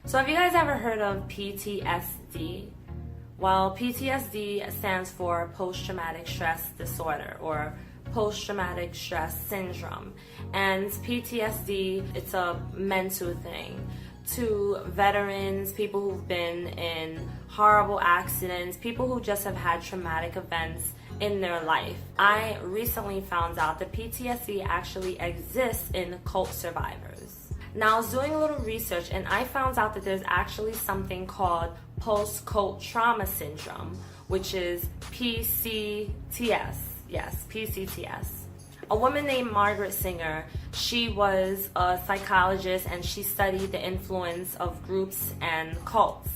So have you guys ever heard of PTSD? Well, PTSD stands for post-traumatic stress disorder or post-traumatic stress syndrome. And PTSD, it's a mental thing. To veterans, people who've been in horrible accidents, people who just have had traumatic events in their life. I recently found out that PTSD actually exists in cult survivors. Now, I was doing a little research and I found out that there's actually something called post-cult trauma syndrome, which is PCTS. Yes, PCTS. A woman named Margaret Singer, she was a psychologist and she studied the influence of groups and cults.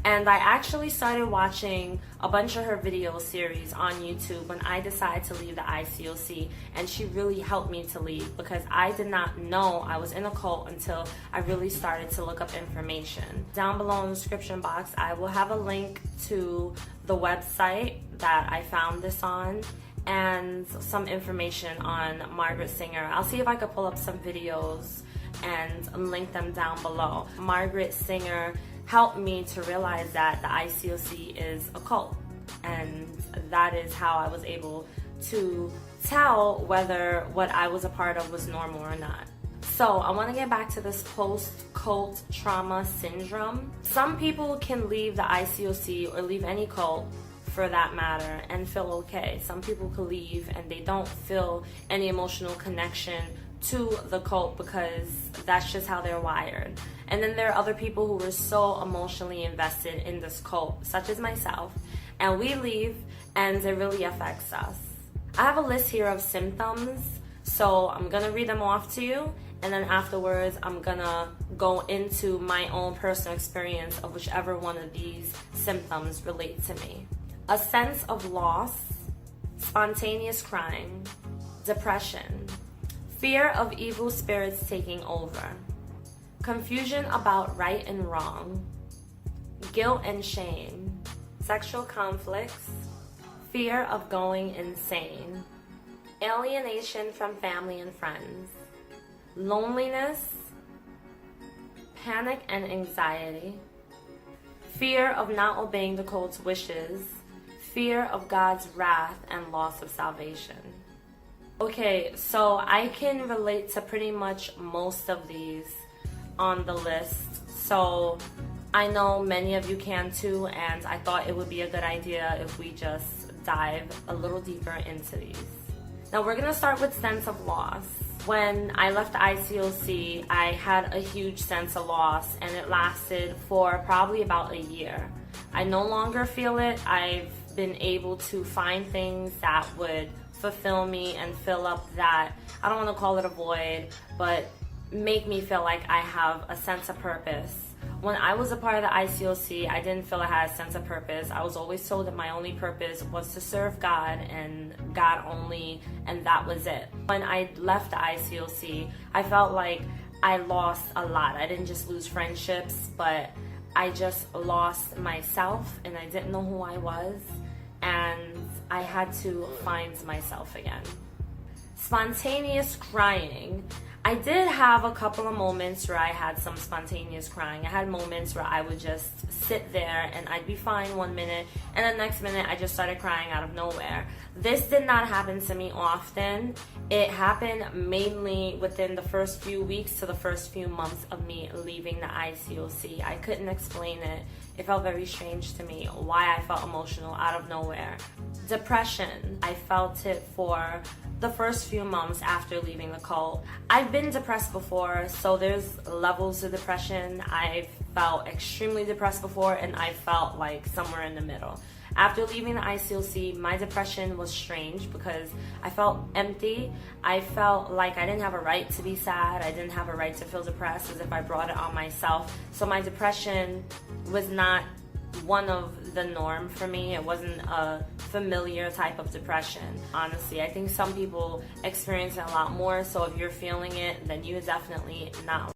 And I actually started watching a bunch of her video series on YouTube when I decided to leave the ICOC, and she really helped me to leave because I did not know I was in a cult until I really started to look up information. Down below in the description box, I will have a link to the website that I found this on and some information on Margaret Singer. I'll see if I could pull up some videos and link them down below. Margaret Singer helped me to realize that the ICOC is a cult, and that is how I was able to tell whether what I was a part of was normal or not. So I want to get back to this post-cult trauma syndrome. Some people can leave the ICOC or leave any cult for that matter and feel okay. Some people can leave and they don't feel any emotional connection to the cult because that's just how they're wired. And then there are other people who were so emotionally invested in this cult, such as myself, and we leave and it really affects us. I have a list here of symptoms, so I'm gonna read them off to you, and then afterwards I'm gonna go into my own personal experience of whichever one of these symptoms relate to me. A sense of loss, spontaneous crying, depression, fear of evil spirits taking over, confusion about right and wrong, guilt and shame, sexual conflicts, fear of going insane, alienation from family and friends, loneliness, panic and anxiety, fear of not obeying the cult's wishes, fear of God's wrath and loss of salvation. Okay, so I can relate to pretty much most of these on the list. So I know many of you can too, and I thought it would be a good idea if we just dive a little deeper into these. Now we're gonna start with sense of loss. When I left the ICOC, I had a huge sense of loss, and it lasted for probably about a year. I no longer feel it. I've been able to find things that would fulfill me and fill up that, I don't want to call it a void, but make me feel like I have a sense of purpose. When I was a part of the ICOC, I didn't feel I had a sense of purpose. I was always told that my only purpose was to serve God and God only, and that was it. When I left the ICOC, I felt like I lost a lot. I didn't just lose friendships, but I just lost myself, and I didn't know who I was, and I had to find myself again. Spontaneous crying. I did have a couple of moments where I had some spontaneous crying. I had moments where I would just sit there and I'd be fine one minute, and the next minute I just started crying out of nowhere. This did not happen to me often. It happened mainly within the first few weeks to the first few months of me leaving the ICOC. I couldn't explain it. It felt very strange to me why I felt emotional out of nowhere. Depression. I felt it for the first few months after leaving the cult. I've been depressed before, so there's levels of depression. I've felt extremely depressed before, and I felt like somewhere in the middle. After leaving the ICOC, my depression was strange because I felt empty. I felt like I didn't have a right to be sad. I didn't have a right to feel depressed, as if I brought it on myself. So my depression was not one of the norm for me. It wasn't a familiar type of depression. Honestly, I think some people experience it a lot more, so if you're feeling it, then you're definitely not.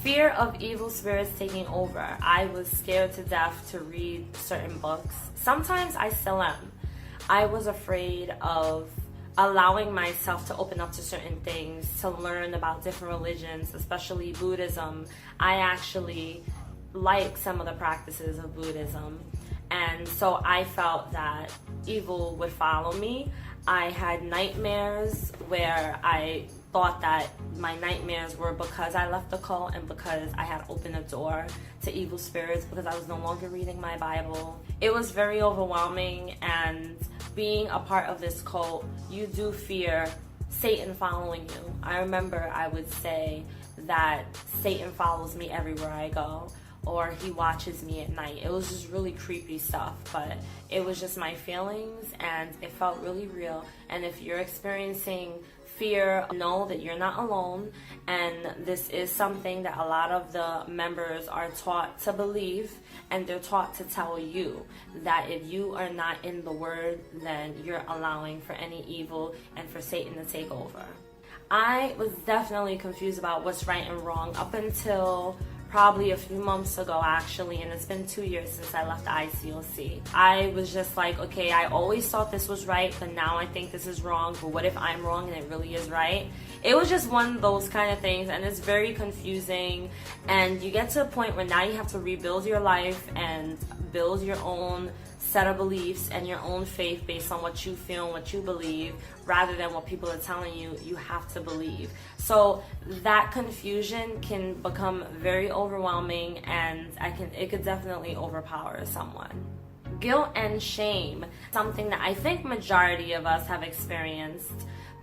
Fear of evil spirits taking over. I was scared to death to read certain books. Sometimes I still am. I was afraid of allowing myself to open up to certain things, to learn about different religions, especially Buddhism. I actually like some of the practices of Buddhism. And so I felt that evil would follow me. I had nightmares where I thought that my nightmares were because I left the cult and because I had opened a door to evil spirits because I was no longer reading my Bible. It was very overwhelming, and being a part of this cult, you do fear Satan following you. I remember I would say that Satan follows me everywhere I go, or he watches me at night. It was just really creepy stuff, but it was just my feelings, and it felt really real. And if you're experiencing fear, know that you're not alone, and this is something that a lot of the members are taught to believe, and they're taught to tell you that if you are not in the Word, then you're allowing for any evil and for Satan to take over. I was definitely confused about what's right and wrong up until probably a few months ago, actually, and it's been 2 years since I left the ICOC. I was just like, okay, I always thought this was right, but now I think this is wrong, but what if I'm wrong and it really is right? It was just one of those kind of things, and it's very confusing, and you get to a point where now you have to rebuild your life and build your own set of beliefs and your own faith based on what you feel and what you believe, rather than what people are telling you you have to believe. So that confusion can become very overwhelming, and it could definitely overpower someone. Guilt and shame, something that I think majority of us have experienced,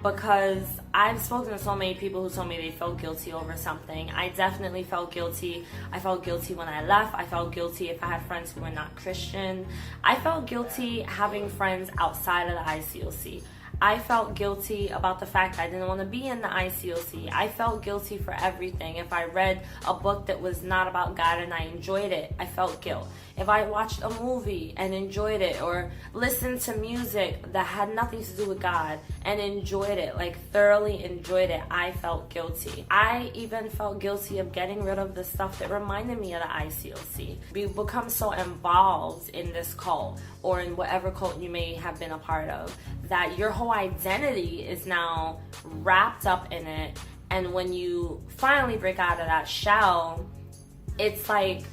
because I've spoken to so many people who told me they felt guilty over something. I definitely felt guilty. I felt guilty when I left. I felt guilty if I had friends who were not Christian. I felt guilty having friends outside of the ICOC. I felt guilty about the fact I didn't want to be in the ICOC. I felt guilty for everything. If I read a book that was not about God and I enjoyed it, I felt guilt. If I watched a movie and enjoyed it, or listened to music that had nothing to do with God and enjoyed it, like thoroughly enjoyed it, I felt guilty. I even felt guilty of getting rid of the stuff that reminded me of the ICOC. We become so involved in this cult, or in whatever cult you may have been a part of, that your whole identity is now wrapped up in it. And when you finally break out of that shell, it's like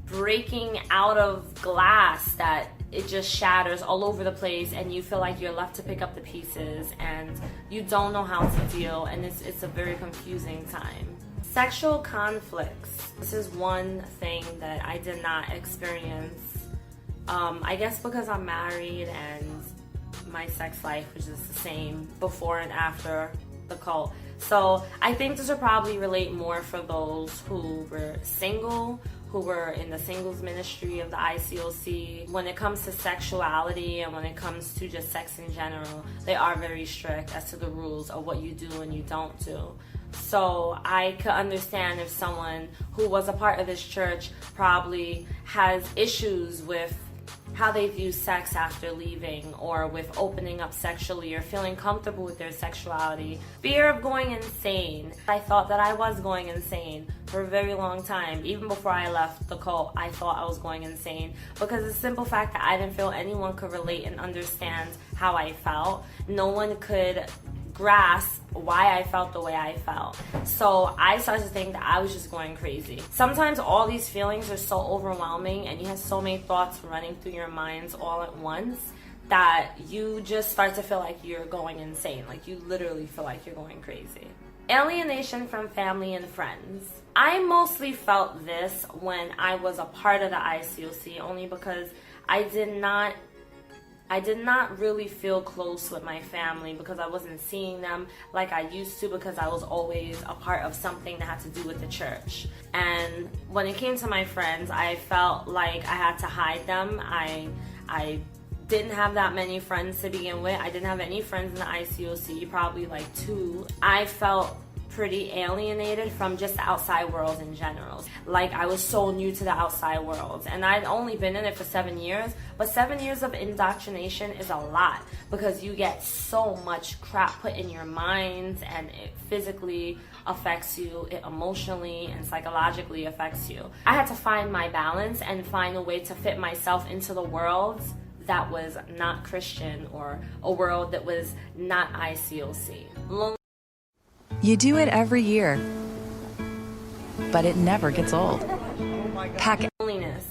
breaking out of glass that it just shatters all over the place, and you feel like you're left to pick up the pieces, and you don't know how to deal, and it's a very confusing time. Sexual conflicts. This is one thing that I did not experience. I guess because I'm married and my sex life was just the same before and after the cult. So I think this would probably relate more for those who were single, who were in the singles ministry of the ICOC. When it comes to sexuality and when it comes to just sex in general, they are very strict as to the rules of what you do and you don't do. So I could understand if someone who was a part of this church probably has issues with how they view sex after leaving, or with opening up sexually, or feeling comfortable with their sexuality. Fear of going insane. I thought that I was going insane for a very long time. Even before I left the cult, I thought I was going insane, because the simple fact that I didn't feel anyone could relate and understand how I felt. No one could grasp why I felt the way I felt. So I started to think that I was just going crazy. Sometimes all these feelings are so overwhelming, and you have so many thoughts running through your minds all at once, that you just start to feel like you're going insane. Like you literally feel like you're going crazy. Alienation from family and friends. I mostly felt this when I was a part of the ICOC, only because I did not really feel close with my family, because I wasn't seeing them like I used to, because I was always a part of something that had to do with the church. And when it came to my friends, I felt like I had to hide them. I didn't have that many friends to begin with. I didn't have any friends in the ICOC, probably like 2. I felt pretty alienated from just the outside world in general. Like I was so new to the outside world, and I'd only been in it for 7 years, but 7 years of indoctrination is a lot, because you get so much crap put in your mind, and it physically affects you, it emotionally and psychologically affects you. I had to find my balance and find a way to fit myself into the world that was not Christian, or a world that was not ICOC. You do it every year, but it never gets old. Loneliness.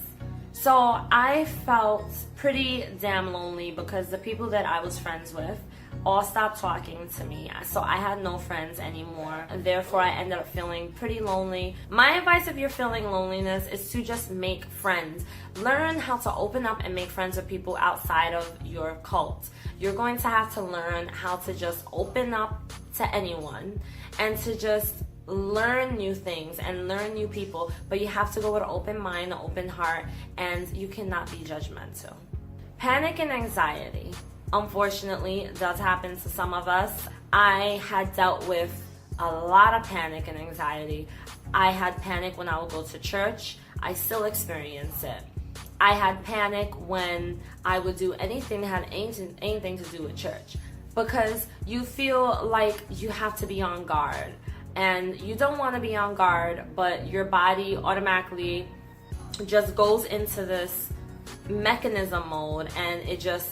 So I felt pretty damn lonely because the people that I was friends with all stopped talking to me. So I had no friends anymore, and therefore I ended up feeling pretty lonely. My advice if you're feeling loneliness is to just make friends. Learn how to open up and make friends with people outside of your cult. You're going to have to learn how to just open up to anyone and to just learn new things and learn new people, but you have to go with an open mind, an open heart, and you cannot be judgmental. Panic and anxiety, unfortunately, does happen to some of us. I had dealt with a lot of panic and anxiety. I had panic when I would go to church. I still experience it. I had panic when I would do anything that had anything to do with church, because you feel like you have to be on guard. And you don't want to be on guard, but your body automatically just goes into this mechanism mode, and it just,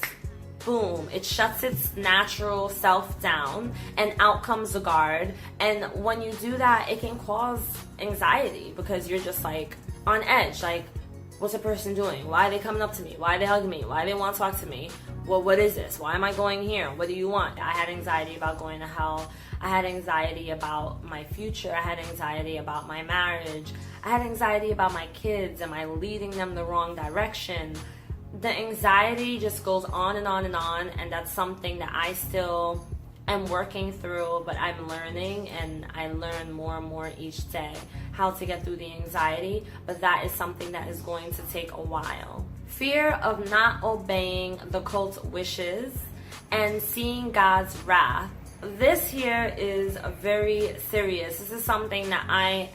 boom, it shuts its natural self down, and out comes the guard. And when you do that, it can cause anxiety because you're just like on edge. Like, what's a person doing? Why are they coming up to me? Why are they hugging me? Why do they want to talk to me? Well, what is this? Why am I going here? What do you want? I had anxiety about going to hell. I had anxiety about my future. I had anxiety about my marriage. I had anxiety about my kids. Am I leading them the wrong direction? The anxiety just goes on and on and on, and that's something that I still am working through, but I'm learning, and I learn more and more each day how to get through the anxiety, but that is something that is going to take a while. Fear of not obeying the cult's wishes and seeing God's wrath. This here is very serious. This is something that I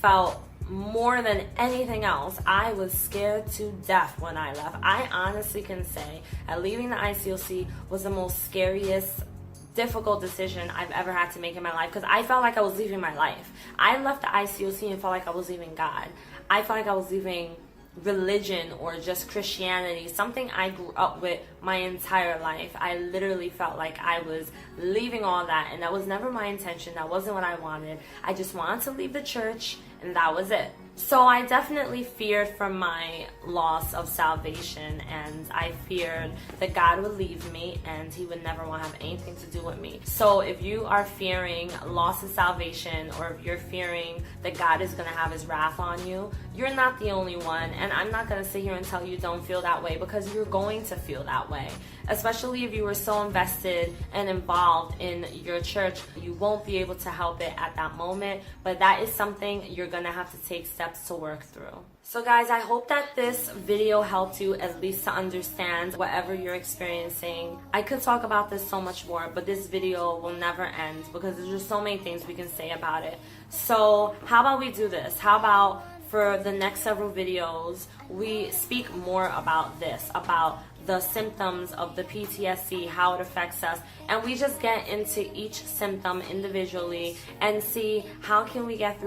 felt more than anything else. I was scared to death when I left. I honestly can say that leaving the ICOC was the most scariest, difficult decision I've ever had to make in my life, because I felt like I was leaving my life. I left the ICOC and felt like I was leaving God. I felt like I was leaving religion or just Christianity, something I grew up with my entire life. I literally felt like I was leaving all that, and that was never my intention. That wasn't what I wanted. I just wanted to leave the church, and that was it. So I definitely feared for my loss of salvation, and I feared that God would leave me and he would never want to have anything to do with me. So if you are fearing loss of salvation, or if you're fearing that God is going to have his wrath on you, you're not the only one. And I'm not going to sit here and tell you don't feel that way, because you're going to feel that way. Especially if you were so invested and involved in your church, you won't be able to help it at that moment, but that is something you're going to have to take steps to work through. So guys, I hope that this video helped you at least to understand whatever you're experiencing. I could talk about this so much more, but this video will never end because there's just so many things we can say about it. So how about we do this? How about for the next several videos, we speak more about this, about the symptoms of the PTSD, how it affects us, and we just get into each symptom individually and see how can we get through